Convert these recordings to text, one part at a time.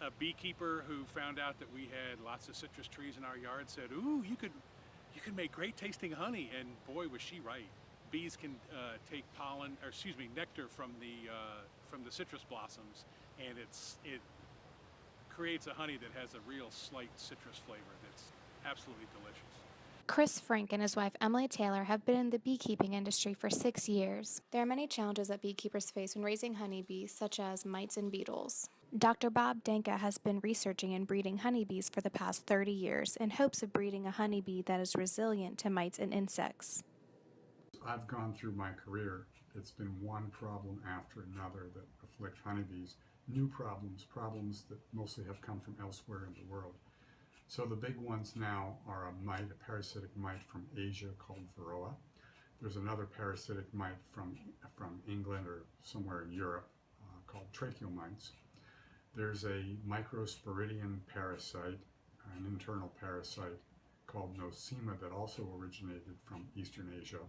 A beekeeper who found out that we had lots of citrus trees in our yard said, "Ooh, you could make great tasting honey," and boy, was she right. Bees can take pollen, or excuse me, nectar from the citrus blossoms, and it creates a honey that has a real slight citrus flavor that's absolutely delicious. Chris Frank and his wife Emily Taylor have been in the beekeeping industry for 6 years. There are many challenges that beekeepers face when raising honeybees, such as mites and beetles. Dr. Bob Danka has been researching and breeding honeybees for the past 30 years in hopes of breeding a honeybee that is resilient to mites and insects. I've gone through my career, it's been one problem after another that afflict honeybees. New problems, problems that mostly have come from elsewhere in the world. So the big ones now are a mite, a parasitic mite from Asia called Varroa. There's another parasitic mite from England or somewhere in Europe called tracheal mites. There's a microsporidian parasite, an internal parasite called Nosema that also originated from Eastern Asia.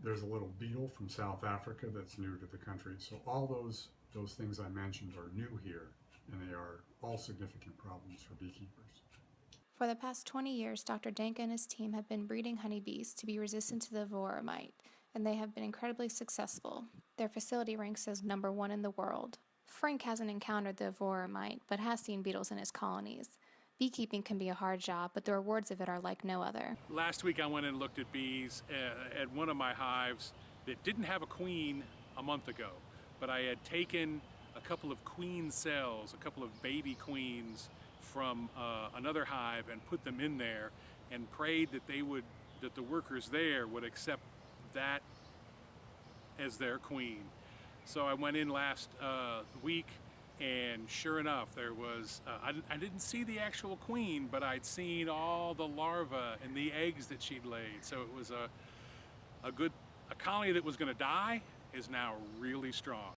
There's a little beetle from South Africa that's new to the country. So all those things I mentioned are new here, and they are all significant problems for beekeepers. For the past 20 years, Dr. Danka and his team have been breeding honeybees to be resistant to the Varroa mite, and they have been incredibly successful. Their facility ranks as #1 in the world. Frank hasn't encountered the Varroa mite, but has seen beetles in his colonies. Beekeeping can be a hard job, but the rewards of it are like no other. Last week I went and looked at bees at one of my hives that didn't have a queen a month ago, but I had taken a couple of queen cells, a couple of baby queens from another hive and put them in there and prayed that the workers there would accept that as their queen. So I went in last week, and sure enough, there was, I didn't see the actual queen, but I'd seen all the larvae and the eggs that she'd laid. So it was a colony that was going to die is now really strong.